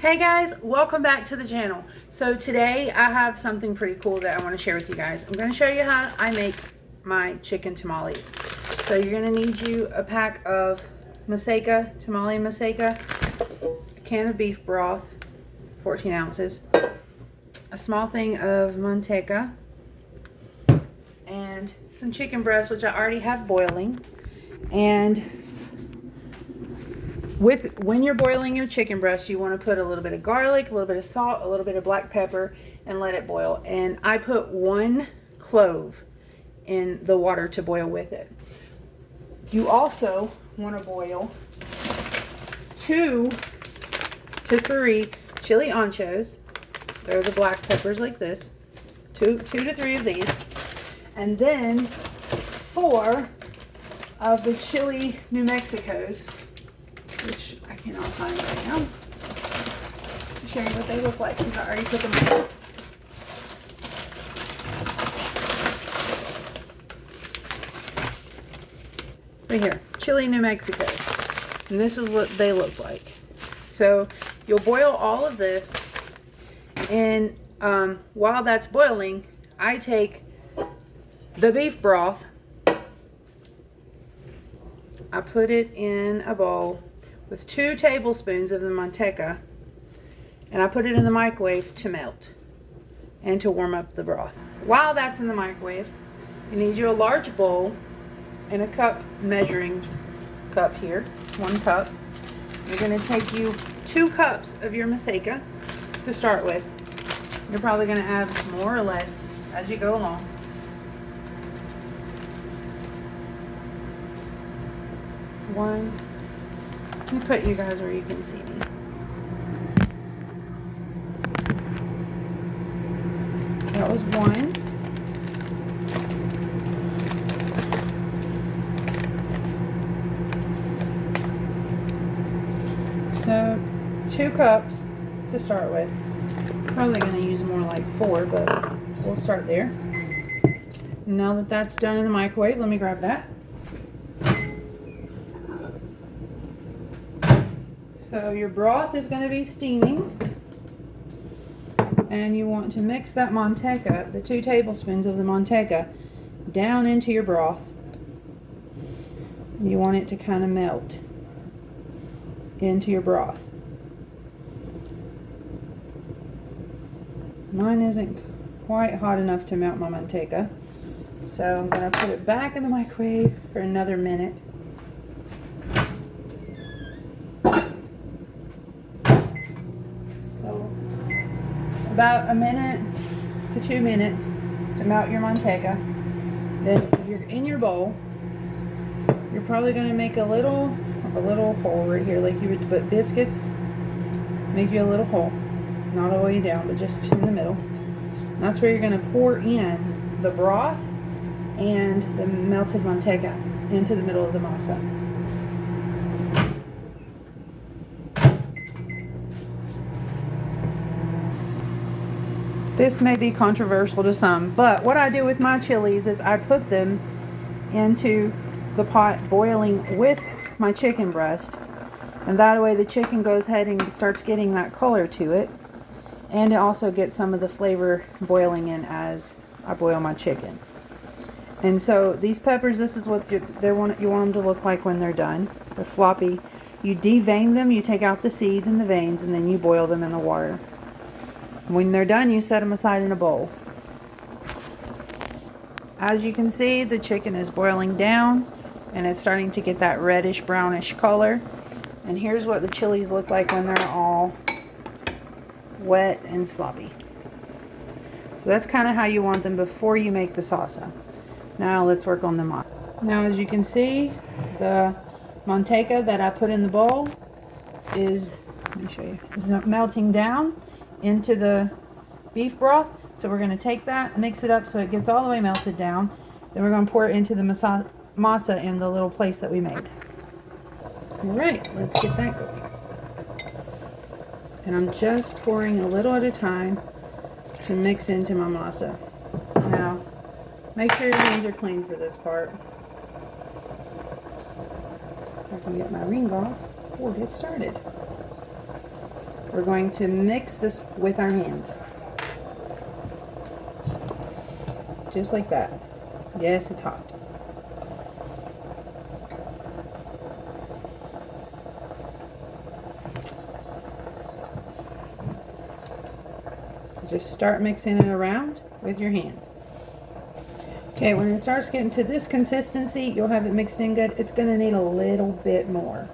Hey guys, welcome back to the channel. So today I have something pretty cool that I want to share with you guys. I'm going to show you how I make my chicken tamales. So you're going to need you a pack of maseca, tamale maseca, a can of beef broth, 14 ounces, a small thing of manteca, and some chicken breast, which I already have boiling. And when you're boiling your chicken breast, you want to put a little bit of garlic, a little bit of salt, a little bit of black pepper, and let it boil. And I put 1 clove in the water to boil with it. You also want to boil 2 to 3 chili anchos. They're the black peppers like this. 2 to 3 of these. And then 4 of the chili New Mexicos, which I cannot find right now. I'll show you what they look like because I already put them in. Right here, chili New Mexico. And this is what they look like. So you'll boil all of this, and while that's boiling, I take the beef broth, I put it in a bowl with 2 tablespoons of the manteca, and I put it in the microwave to melt and to warm up the broth. While that's in the microwave, you need you a large bowl and a cup, measuring cup here, 1 cup. You're going to take you 2 cups of your maseca to start with. You're probably going to add more or less as you go along. Let me put you guys where you can see me. That was 1. So 2 cups to start with. Probably going to use more like 4, but we'll start there. Now that that's done in the microwave, let me grab that. So your broth is going to be steaming, and you want to mix that manteca, the 2 tablespoons of the manteca, down into your broth. And you want it to kind of melt into your broth. Mine isn't quite hot enough to melt my manteca, so I'm going to put it back in the microwave for another minute. About 1 minute to 2 minutes to melt your manteca. Then you're in your bowl. You're probably going to make a little hole right here, like you would put biscuits. Make you a little hole, not all the way down, but just in the middle. And that's where you're going to pour in the broth and the melted manteca into the middle of the masa. This may be controversial to some, but what I do with my chilies is I put them into the pot boiling with my chicken breast, and that way the chicken goes ahead and starts getting that color to it, and it also gets some of the flavor boiling in as I boil my chicken. And so these peppers, this is what you want them to look like when they're done. They're floppy. You devein them, you take out the seeds and the veins, and then you boil them in the water. When they're done, you set them aside in a bowl. As you can see, the chicken is boiling down and it's starting to get that reddish brownish color. And here's what the chilies look like when they're all wet and sloppy. So that's kind of how you want them before you make the salsa. Now let's work on the masa. Now as you can see, the manteca that I put in the bowl is, let me show you, is melting down into the beef broth. So we're going to take that, mix it up so it gets all the way melted down. Then we're going to pour it into the masa in the little place that we made. Alright, let's get that going. And I'm just pouring a little at a time to mix into my masa. Now, make sure your hands are clean for this part. If I can get my ring off, we'll get started. we're going to mix this with our hands. Just like that. Yes, it's hot. So just start mixing it around with your hands. Okay, when it starts getting to this consistency, you'll have it mixed in good. It's going to need a little bit more.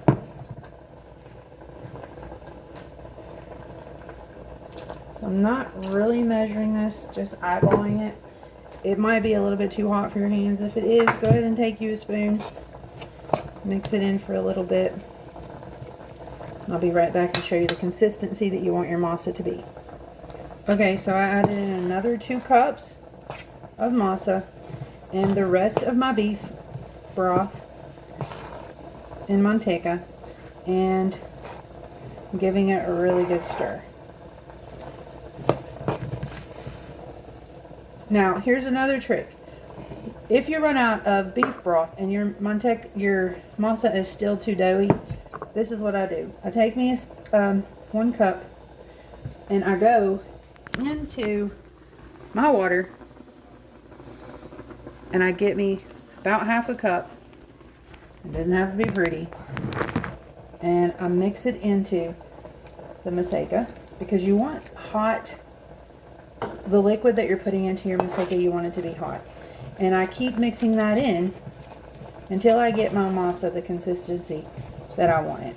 So I'm not really measuring this, just eyeballing it. It might be a little bit too hot for your hands. If it is, go ahead and take you a spoon. Mix it in for a little bit. I'll be right back and show you the consistency that you want your masa to be. Okay, so I added in another 2 cups of masa and the rest of my beef broth in manteca, and I'm giving it a really good stir. Now, here's another trick. If you run out of beef broth and your masa is still too doughy, this is what I do. I take me 1 cup and I go into my water and I get me about half a cup. It doesn't have to be pretty. And I mix it into the maseca, because you want hot, the liquid that you're putting into your maseca, you want it to be hot. And I keep mixing that in until I get my masa the consistency that I want it.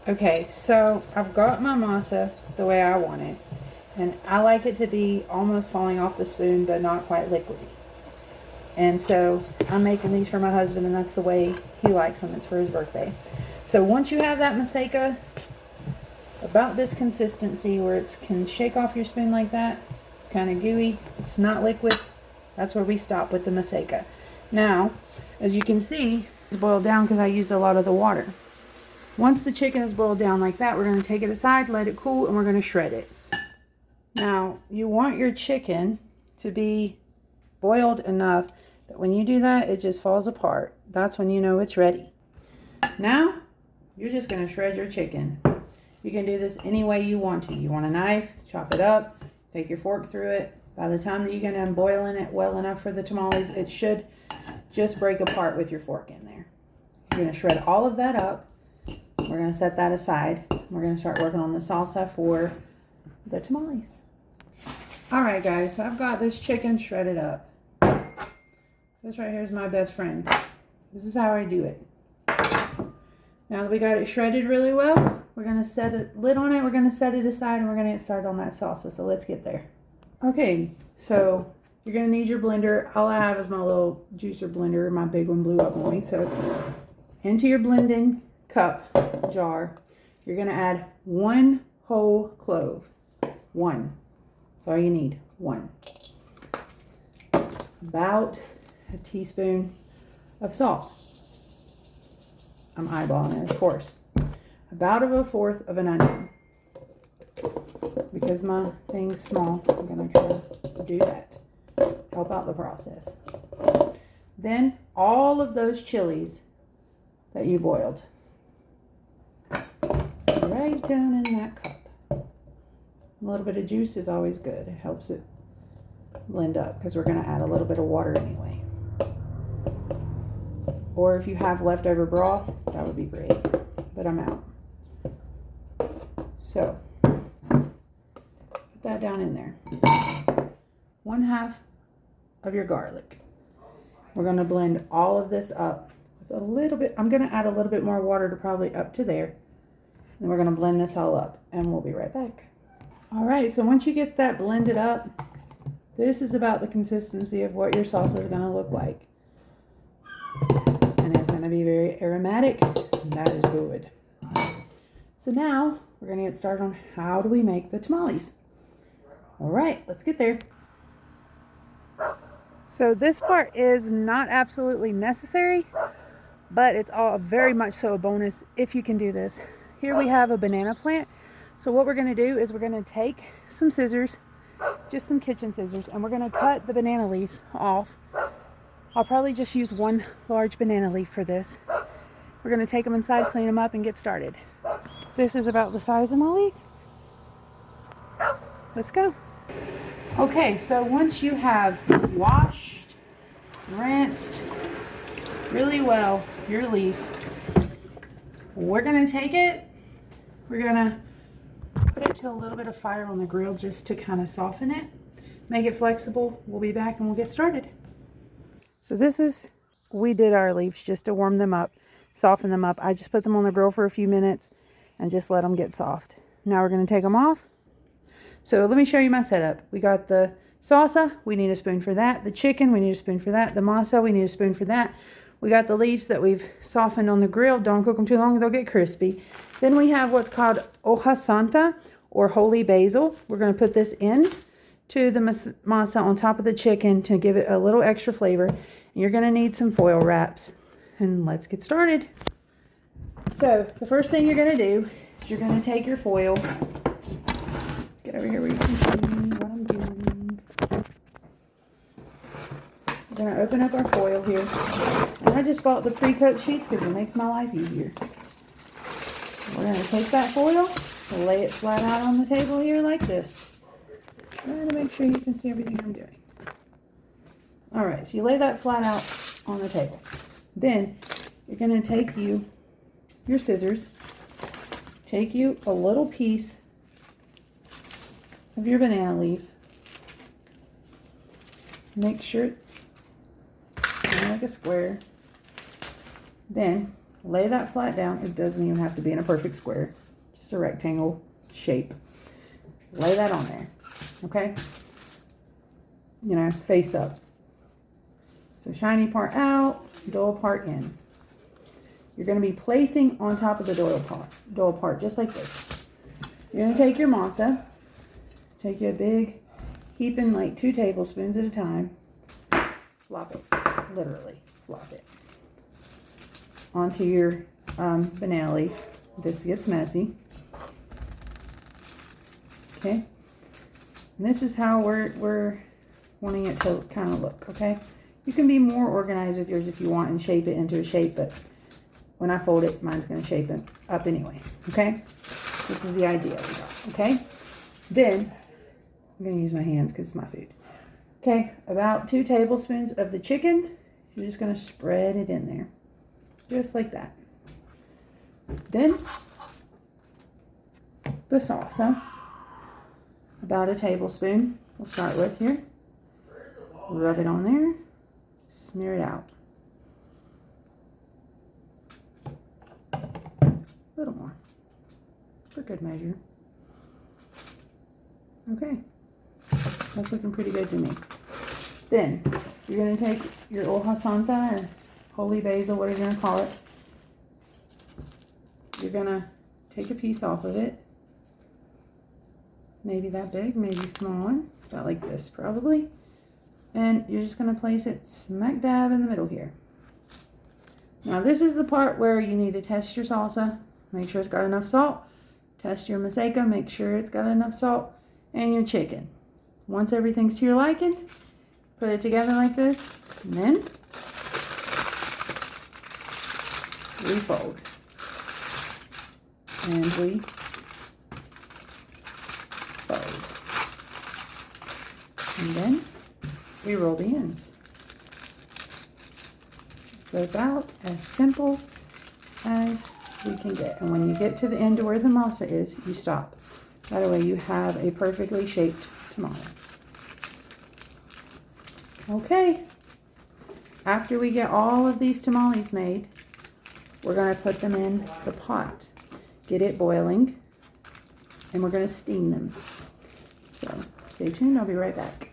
Okay, so I've got my masa the way I want it. And I like it to be almost falling off the spoon, but not quite liquidy. And so I'm making these for my husband, and that's the way he likes them. It's for his birthday. So once you have that maseca about this consistency where it can shake off your spoon like that, it's kind of gooey, it's not liquid, that's where we stop with the maseca. Now, as you can see, it's boiled down because I used a lot of the water. Once the chicken is boiled down like that, we're going to take it aside, let it cool, and we're going to shred it. Now, you want your chicken to be boiled enough that when you do that, it just falls apart. That's when you know it's ready. Now, you're just going to shred your chicken. You can do this any way you want to. You want a knife, chop it up, take your fork through it. By the time that you get done boiling it well enough for the tamales, it should just break apart with your fork in there. You're going to shred all of that up. We're going to set that aside. We're going to start working on the salsa for the tamales. Alright guys, so I've got this chicken shredded up. This right here is my best friend. This is how I do it. Now that we got it shredded really well, we're going to set a lid on it, we're going to set it aside, and we're going to get started on that salsa. So let's get there. Okay, so you're going to need your blender. All I have is my little juicer blender. My big one blew up on me. So into your blending cup jar, you're going to add 1 whole clove. 1. That's all you need. 1. About a teaspoon of salt. I'm eyeballing it, of course. About 1/4 of an onion. Because my thing's small, I'm going to kind of do that. Help out the process. Then all of those chilies that you boiled. Right down in that cup. A little bit of juice is always good. It helps it blend up because we're going to add a little bit of water anyway. Or if you have leftover broth, that would be great. But I'm out. So, put that down in there. 1/2 of your garlic. We're going to blend all of this up with a little bit. I'm going to add a little bit more water to probably up to there. And we're going to blend this all up. And we'll be right back. Alright, so once you get that blended up, this is about the consistency of what your salsa is going to look like. And it's going to be very aromatic, and that is good. So now, we're going to get started on how do we make the tamales. Alright, let's get there. So this part is not absolutely necessary, but it's all very much so a bonus if you can do this. Here we have a banana plant. So what we're going to do is we're going to take some scissors, just some kitchen scissors, and we're going to cut the banana leaves off. I'll probably just use 1 large banana leaf for this. We're going to take them inside, clean them up, and get started. This is about the size of my leaf. Let's go. Okay, so once you have washed, rinsed really well your leaf, we're going to take it, we're going to put it to a little bit of fire on the grill just to kind of soften it, make it flexible. We'll be back and we'll get started. So we did our leaves just to warm them up, soften them up. I just put them on the grill for a few minutes and just let them get soft. Now we're going to take them off. So let me show you my setup. We got the salsa, we need a spoon for that. The chicken, we need a spoon for that. The masa, we need a spoon for that. We got the leaves that we've softened on the grill. Don't cook them too long, they'll get crispy. Then we have what's called hoja santa, or holy basil. We're going to put this in to the masa on top of the chicken to give it a little extra flavor. And you're going to need some foil wraps. And let's get started. So the first thing you're going to do is you're going to take your foil. Get over here where you can see what I'm doing. We're going to open up our foil here. And I just bought the pre-cut sheets because it makes my life easier. We're going to take that foil and lay it flat out on the table here like this. Trying to make sure you can see everything I'm doing. Alright, so you lay that flat out on the table. Then you're going to take your scissors, take you a little piece of your banana leaf. Make sure it's like a square. Then lay that flat down. It doesn't even have to be in a perfect square, just a rectangle shape. Lay that on there, okay? You know, face up. So shiny part out, dull part in. You're going to be placing on top of the dull part, just like this. You're going to take your masa. Take you a big heaping, like 2 tablespoons at a time. Flop it, literally flop it onto your banana leaf. This gets messy. Okay, and this is how we're wanting it to kind of look. Okay, you can be more organized with yours if you want and shape it into a shape, but when I fold it, mine's going to shape it up anyway. Okay, this is the idea we got. Okay, then I'm going to use my hands because it's my food. Okay, about 2 tablespoons of the chicken. You're just going to spread it in there. Just like that. Then, the salsa. About a tablespoon. We'll start with here. Rub it on there. Smear it out. A little more. For good measure. Okay. That's looking pretty good to me. Then, you're going to take your hoja santa, or holy basil, whatever you're going to call it. You're going to take a piece off of it. Maybe that big, maybe smaller. About like this, probably. And you're just going to place it smack dab in the middle here. Now, this is the part where you need to test your salsa. Make sure it's got enough salt. Test your maseca. Make sure it's got enough salt. And your chicken. Once everything's to your liking, put it together like this, and then refold. And refold. And then we roll the ends. So about as simple as we can get. And when you get to the end of where the masa is, you stop. That way you have a perfectly shaped tamale. Okay. After we get all of these tamales made, we're going to put them in the pot. Get it boiling. And we're going to steam them. So stay tuned. I'll be right back.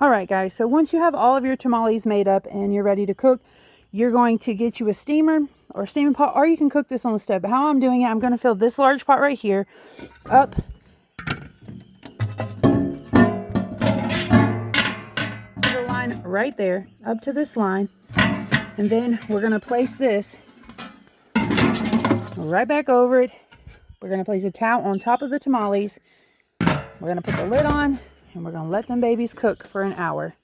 Alright guys, so once you have all of your tamales made up and you're ready to cook, you're going to get you a steamer or steaming pot, or you can cook this on the stove. But how I'm doing it, I'm going to fill this large pot right here up to the line right there, up to this line. And then we're going to place this right back over it. We're going to place a towel on top of the tamales. We're going to put the lid on. And we're going to let them babies cook for an hour.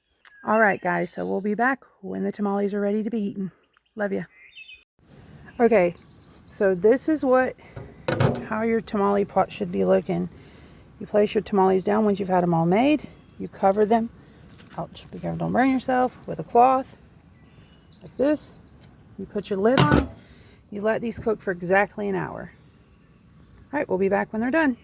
All right, guys. So we'll be back when the tamales are ready to be eaten. Love ya. Okay, so this is how your tamale pot should be looking. You place your tamales down once you've had them all made. You cover them, ouch, be careful, don't burn yourself, with a cloth, like this. You put your lid on. You let these cook for exactly an hour. All right, we'll be back when they're done.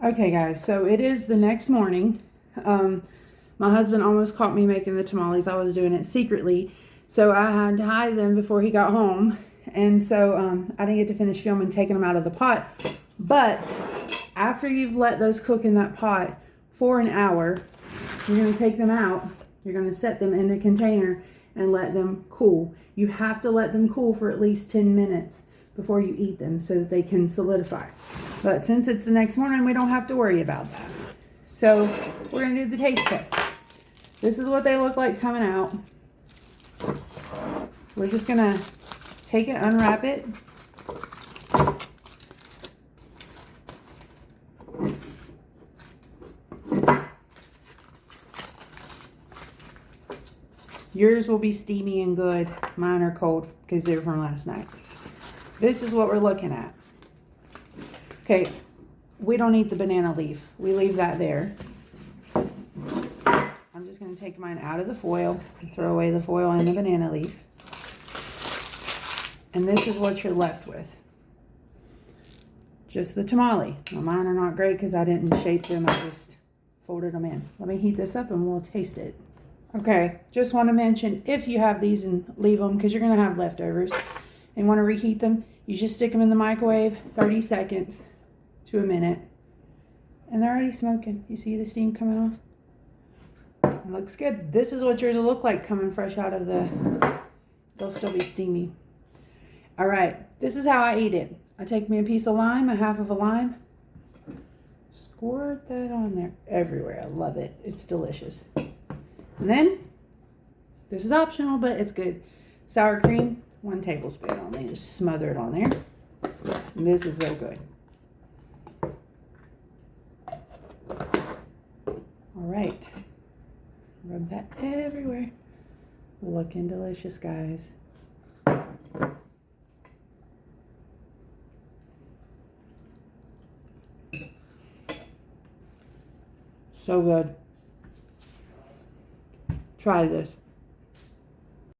Okay, guys, so it is the next morning. My husband almost caught me making the tamales. I was doing it secretly, so I had to hide them before he got home. And so I didn't get to finish filming taking them out of the pot. But after you've let those cook in that pot for an hour, you're going to take them out. You're going to set them in a container and let them cool. You have to let them cool for at least 10 minutes before you eat them so that they can solidify. But since it's the next morning, we don't have to worry about that. So we're going to do the taste test. This is what they look like coming out. We're just going to take it, unwrap it. Yours will be steamy and good. Mine are cold because they're from last night. This is what we're looking at. Okay, we don't eat the banana leaf. We leave that there. I'm just going to take mine out of the foil and throw away the foil and the banana leaf. And this is what you're left with. Just the tamale. Now, mine are not great because I didn't shape them. I just folded them in. Let me heat this up and we'll taste it. Okay, just want to mention, if you have these and leave them, because you're going to have leftovers, and want to reheat them, you just stick them in the microwave 30 seconds to a minute. And they're already smoking. You see the steam coming off? It looks good. This is what yours will look like coming fresh out of they'll still be steamy. All right, this is how I eat it. I take me a piece of lime, a half of a lime, squirt that on there everywhere. I love it. It's delicious. And then, this is optional, but it's good. Sour cream, 1 tablespoon only. Just smother it on there. And this is so good. All right. Rub that everywhere. Looking delicious, guys. So good. Try this.